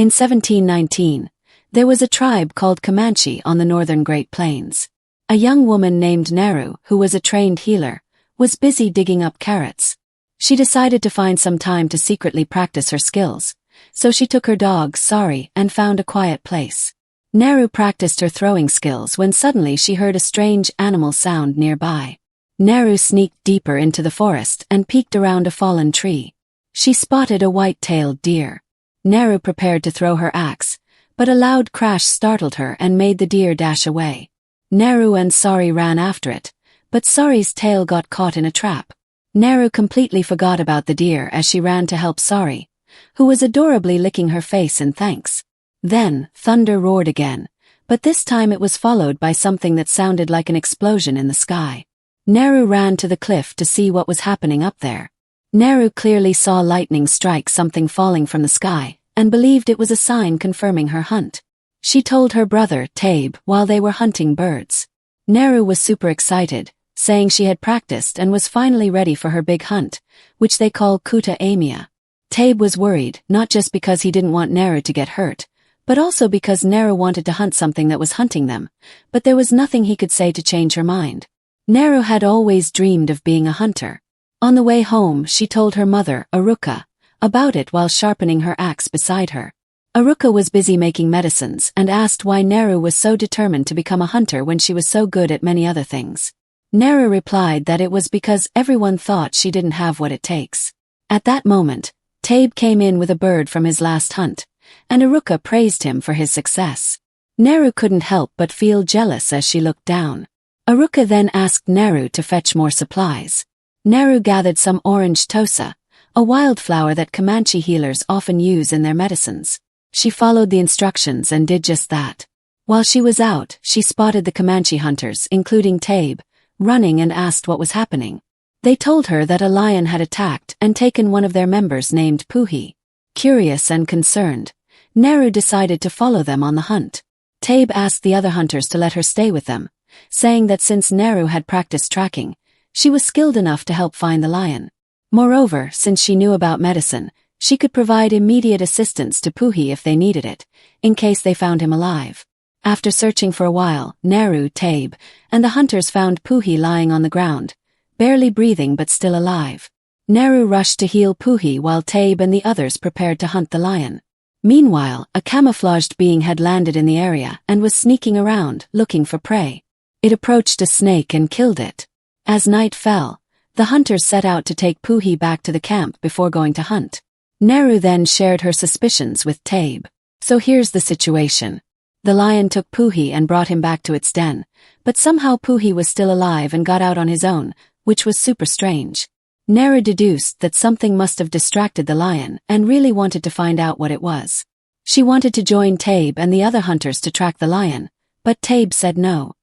In 1719, there was a tribe called Comanche on the northern Great Plains. A young woman named Naru, who was a trained healer, was busy digging up carrots. She decided to find some time to secretly practice her skills, so she took her dog, Sari, and found a quiet place. Naru practiced her throwing skills when suddenly she heard a strange animal sound nearby. Naru sneaked deeper into the forest and peeked around a fallen tree. She spotted a white-tailed deer. Naru prepared to throw her axe, but a loud crash startled her and made the deer dash away. Naru and Sari ran after it, but Sari's tail got caught in a trap. Naru completely forgot about the deer as she ran to help Sari, who was adorably licking her face in thanks. Then, thunder roared again, but this time it was followed by something that sounded like an explosion in the sky. Naru ran to the cliff to see what was happening up there. Naru clearly saw lightning strike something falling from the sky, and believed it was a sign confirming her hunt. She told her brother, Tabe, while they were hunting birds. Naru was super excited, saying she had practiced and was finally ready for her big hunt, which they call Kuta Amia. Tabe was worried, not just because he didn't want Naru to get hurt, but also because Naru wanted to hunt something that was hunting them, but there was nothing he could say to change her mind. Naru had always dreamed of being a hunter. On the way home, she told her mother, Aruka, about it while sharpening her axe beside her. Aruka was busy making medicines and asked why Naru was so determined to become a hunter when she was so good at many other things. Naru replied that it was because everyone thought she didn't have what it takes. At that moment, Tabe came in with a bird from his last hunt, and Aruka praised him for his success. Naru couldn't help but feel jealous as she looked down. Aruka then asked Naru to fetch more supplies. Naru gathered some orange tosa, a wildflower that Comanche healers often use in their medicines. She followed the instructions and did just that. While she was out, she spotted the Comanche hunters, including Tabe, running and asked what was happening. They told her that a lion had attacked and taken one of their members named Puhi. Curious and concerned, Naru decided to follow them on the hunt. Tabe asked the other hunters to let her stay with them, saying that since Naru had practiced tracking, she was skilled enough to help find the lion. Moreover, since she knew about medicine, she could provide immediate assistance to Puhi if they needed it, in case they found him alive. After searching for a while, Naru, Tabe, and the hunters found Puhi lying on the ground, barely breathing but still alive. Naru rushed to heal Puhi while Tabe and the others prepared to hunt the lion. Meanwhile, a camouflaged being had landed in the area and was sneaking around, looking for prey. It approached a snake and killed it. As night fell, the hunters set out to take Puhi back to the camp before going to hunt. Naru then shared her suspicions with Tabe. So here's the situation. The lion took Puhi and brought him back to its den, but somehow Puhi was still alive and got out on his own, which was super strange. Naru deduced that something must have distracted the lion and really wanted to find out what it was. She wanted to join Tabe and the other hunters to track the lion, but Tabe said no.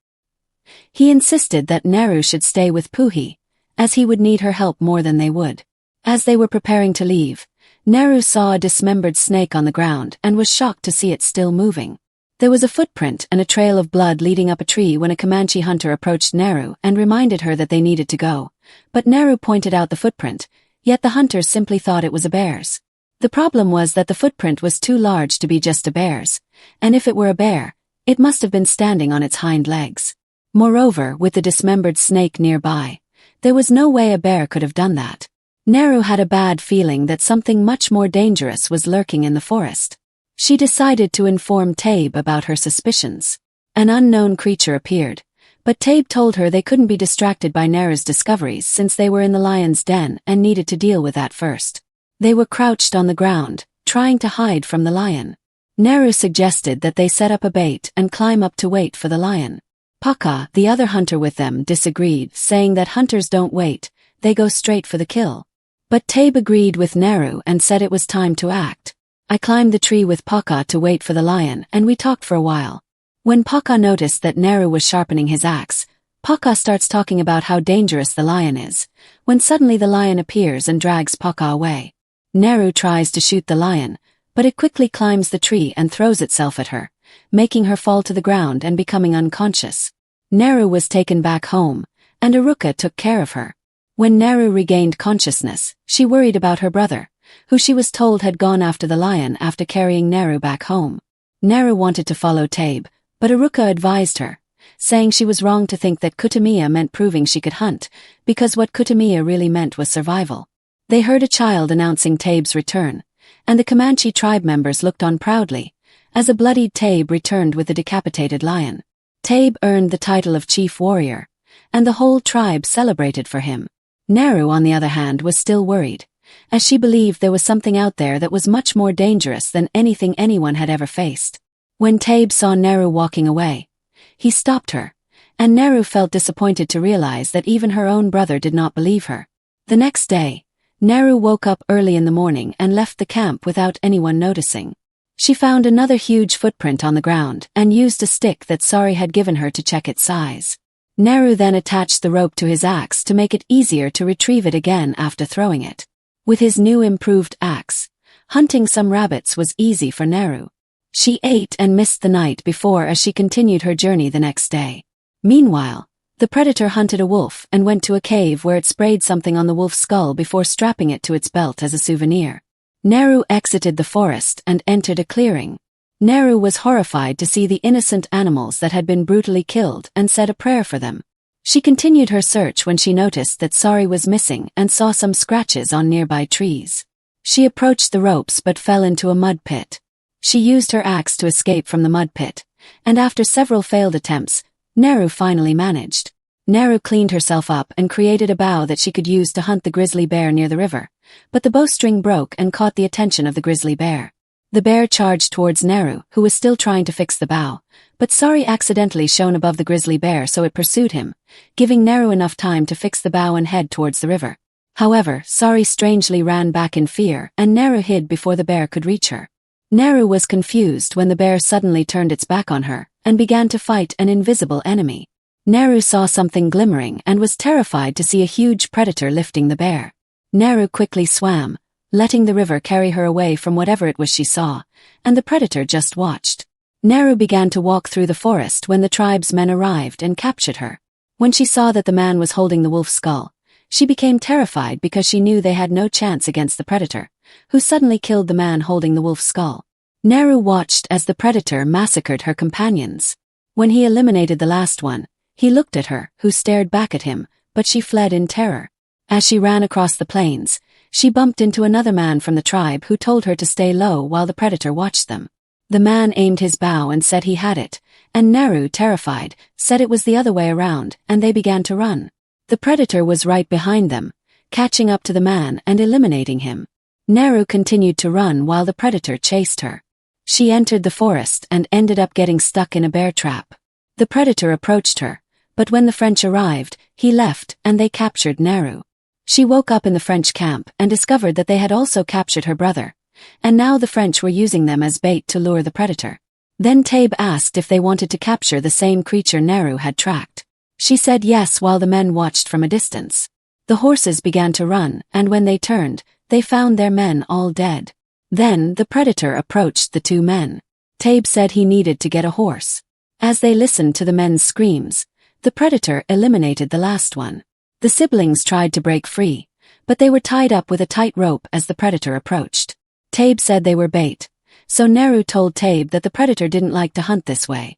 He insisted that Naru should stay with Puhi, as he would need her help more than they would. As they were preparing to leave, Naru saw a dismembered snake on the ground and was shocked to see it still moving. There was a footprint and a trail of blood leading up a tree when a Comanche hunter approached Naru and reminded her that they needed to go, but Naru pointed out the footprint, yet the hunters simply thought it was a bear's. The problem was that the footprint was too large to be just a bear's, and if it were a bear, it must have been standing on its hind legs. Moreover, with the dismembered snake nearby, there was no way a bear could have done that. Naru had a bad feeling that something much more dangerous was lurking in the forest. She decided to inform Tabe about her suspicions. An unknown creature appeared, but Tabe told her they couldn't be distracted by Naru's discoveries since they were in the lion's den and needed to deal with that first. They were crouched on the ground, trying to hide from the lion. Naru suggested that they set up a bait and climb up to wait for the lion. Paka, the other hunter with them, disagreed, saying that hunters don't wait, they go straight for the kill. But Tabe agreed with Naru and said it was time to act. I climbed the tree with Paka to wait for the lion and we talked for a while. When Paka noticed that Naru was sharpening his axe, Paka starts talking about how dangerous the lion is, when suddenly the lion appears and drags Paka away. Naru tries to shoot the lion, but it quickly climbs the tree and throws itself at her, making her fall to the ground and becoming unconscious. Naru was taken back home, and Aruka took care of her. When Naru regained consciousness, she worried about her brother, who she was told had gone after the lion after carrying Neru back home. Neru wanted to follow Tabe, but Aruka advised her, saying she was wrong to think that Kutamiya meant proving she could hunt, because what Kutamiya really meant was survival. They heard a child announcing Tabe's return, and the Comanche tribe members looked on proudly, as a bloodied Tabe returned with the decapitated lion. Tabe earned the title of chief warrior, and the whole tribe celebrated for him. Neru, on the other hand, was still worried, as she believed there was something out there that was much more dangerous than anything anyone had ever faced. When Tabe saw Neru walking away, he stopped her, and Neru felt disappointed to realize that even her own brother did not believe her. The next day, Neru woke up early in the morning and left the camp without anyone noticing. She found another huge footprint on the ground and used a stick that Sari had given her to check its size. Neru then attached the rope to his axe to make it easier to retrieve it again after throwing it. With his new improved axe, hunting some rabbits was easy for Neru. She ate and missed the night before as she continued her journey the next day. Meanwhile, the predator hunted a wolf and went to a cave where it sprayed something on the wolf's skull before strapping it to its belt as a souvenir. Neru exited the forest and entered a clearing. Neru was horrified to see the innocent animals that had been brutally killed and said a prayer for them. She continued her search when she noticed that Sari was missing and saw some scratches on nearby trees. She approached the ropes but fell into a mud pit. She used her axe to escape from the mud pit, and after several failed attempts, Neru finally managed. Neru cleaned herself up and created a bow that she could use to hunt the grizzly bear near the river, but the bowstring broke and caught the attention of the grizzly bear. The bear charged towards Neru, who was still trying to fix the bow, but Sari accidentally shone above the grizzly bear, so it pursued him, giving Neru enough time to fix the bow and head towards the river. However, Sari strangely ran back in fear and Neru hid before the bear could reach her. Neru was confused when the bear suddenly turned its back on her and began to fight an invisible enemy. Neru saw something glimmering and was terrified to see a huge predator lifting the bear. Neru quickly swam, letting the river carry her away from whatever it was she saw, and the predator just watched. Neru began to walk through the forest when the tribesmen arrived and captured her. When she saw that the man was holding the wolf's skull, she became terrified because she knew they had no chance against the predator, who suddenly killed the man holding the wolf's skull. Neru watched as the predator massacred her companions. When he eliminated the last one, he looked at her, who stared back at him, but she fled in terror. As she ran across the plains, she bumped into another man from the tribe who told her to stay low while the predator watched them. The man aimed his bow and said he had it, and Neru, terrified, said it was the other way around, and they began to run. The predator was right behind them, catching up to the man and eliminating him. Neru continued to run while the predator chased her. She entered the forest and ended up getting stuck in a bear trap. The predator approached her, but when the French arrived, he left and they captured Neru. She woke up in the French camp and discovered that they had also captured her brother, and now the French were using them as bait to lure the predator. Then Tabe asked if they wanted to capture the same creature Neru had tracked. She said yes while the men watched from a distance. The horses began to run, and when they turned, they found their men all dead. Then the predator approached the two men. Tabe said he needed to get a horse. As they listened to the men's screams, the predator eliminated the last one. The siblings tried to break free, but they were tied up with a tight rope as the predator approached. Tabe said they were bait, so Neru told Tabe that the predator didn't like to hunt this way.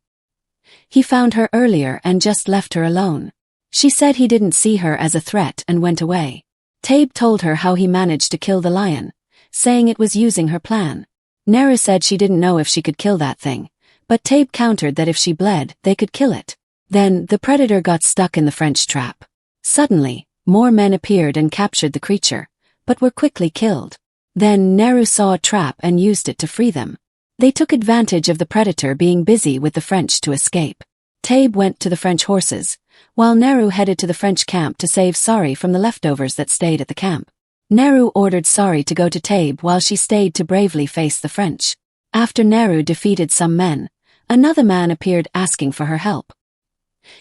He found her earlier and just left her alone. She said he didn't see her as a threat and went away. Tabe told her how he managed to kill the lion, saying it was using her plan. Neru said she didn't know if she could kill that thing, but Tabe countered that if she bled, they could kill it. Then, the predator got stuck in the French trap. Suddenly, more men appeared and captured the creature, but were quickly killed. Then Neru saw a trap and used it to free them. They took advantage of the predator being busy with the French to escape. Tabe went to the French horses, while Neru headed to the French camp to save Sari from the leftovers that stayed at the camp. Neru ordered Sari to go to Tabe while she stayed to bravely face the French. After Neru defeated some men, another man appeared asking for her help.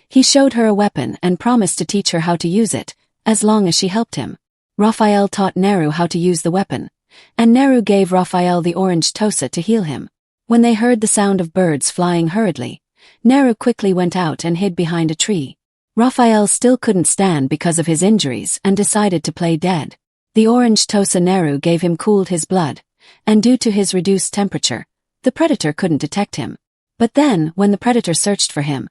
He showed her a weapon and promised to teach her how to use it, as long as she helped him. Raphael taught Neru how to use the weapon, and Neru gave Raphael the orange tosa to heal him. When they heard the sound of birds flying hurriedly, Neru quickly went out and hid behind a tree. Raphael still couldn't stand because of his injuries and decided to play dead. The orange Tosa Neru gave him cooled his blood, and due to his reduced temperature, the predator couldn't detect him. But then, when the predator searched for him,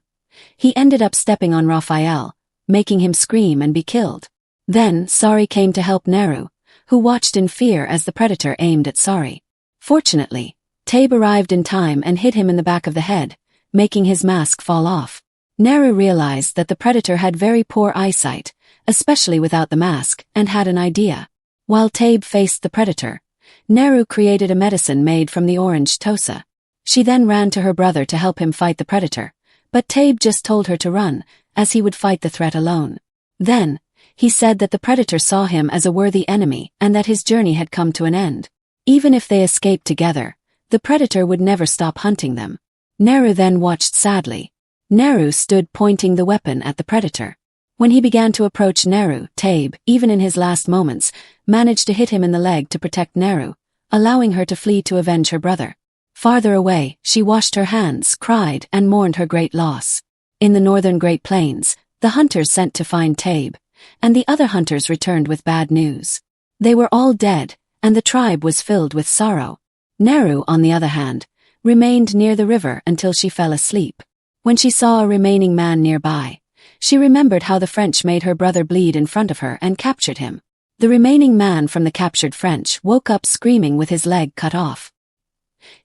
he ended up stepping on Raphael, making him scream and be killed. Then, Sari came to help Neru, who watched in fear as the predator aimed at Sari. Fortunately, Tabe arrived in time and hit him in the back of the head, making his mask fall off. Neru realized that the predator had very poor eyesight, especially without the mask, and had an idea. While Tabe faced the predator, Neru created a medicine made from the orange Tosa. She then ran to her brother to help him fight the predator, but Tabe just told her to run, as he would fight the threat alone. Then, he said that the predator saw him as a worthy enemy and that his journey had come to an end. Even if they escaped together, the predator would never stop hunting them. Neru then watched sadly. Neru stood pointing the weapon at the predator. When he began to approach Neru, Tabe, even in his last moments, managed to hit him in the leg to protect Neru, allowing her to flee to avenge her brother. Farther away, she washed her hands, cried, and mourned her great loss. In the northern Great Plains, the hunters sent to find Tabe, and the other hunters returned with bad news. They were all dead, and the tribe was filled with sorrow. Neru, on the other hand, remained near the river until she fell asleep. When she saw a remaining man nearby, she remembered how the French made her brother bleed in front of her and captured him. The remaining man from the captured French woke up screaming with his leg cut off.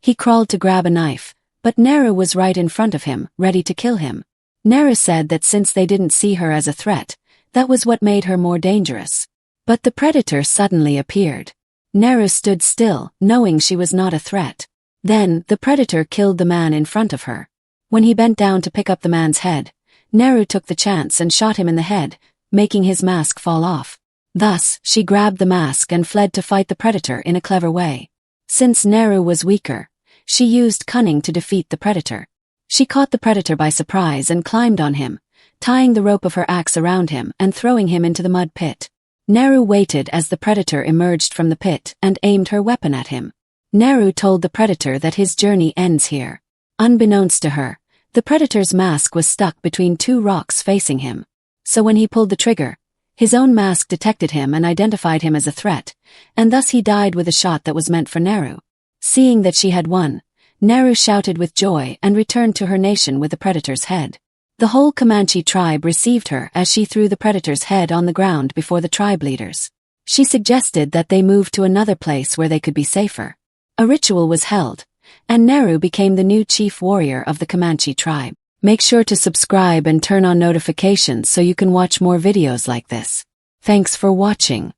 He crawled to grab a knife, but Neru was right in front of him, ready to kill him. Neru said that since they didn't see her as a threat, that was what made her more dangerous. But the predator suddenly appeared. Neru stood still, knowing she was not a threat. Then, the predator killed the man in front of her. When he bent down to pick up the man's head, Neru took the chance and shot him in the head, making his mask fall off. Thus, she grabbed the mask and fled to fight the predator in a clever way. Since Neru was weaker, she used cunning to defeat the predator. She caught the predator by surprise and climbed on him, tying the rope of her axe around him and throwing him into the mud pit. Neru waited as the predator emerged from the pit and aimed her weapon at him. Neru told the predator that his journey ends here. Unbeknownst to her, the predator's mask was stuck between two rocks facing him. So when he pulled the trigger, his own mask detected him and identified him as a threat, and thus he died with a shot that was meant for Neru. Seeing that she had won, Neru shouted with joy and returned to her nation with the predator's head. The whole Comanche tribe received her as she threw the predator's head on the ground before the tribe leaders. She suggested that they move to another place where they could be safer. A ritual was held, and Neru became the new chief warrior of the Comanche tribe. Make sure to subscribe and turn on notifications so you can watch more videos like this. Thanks for watching.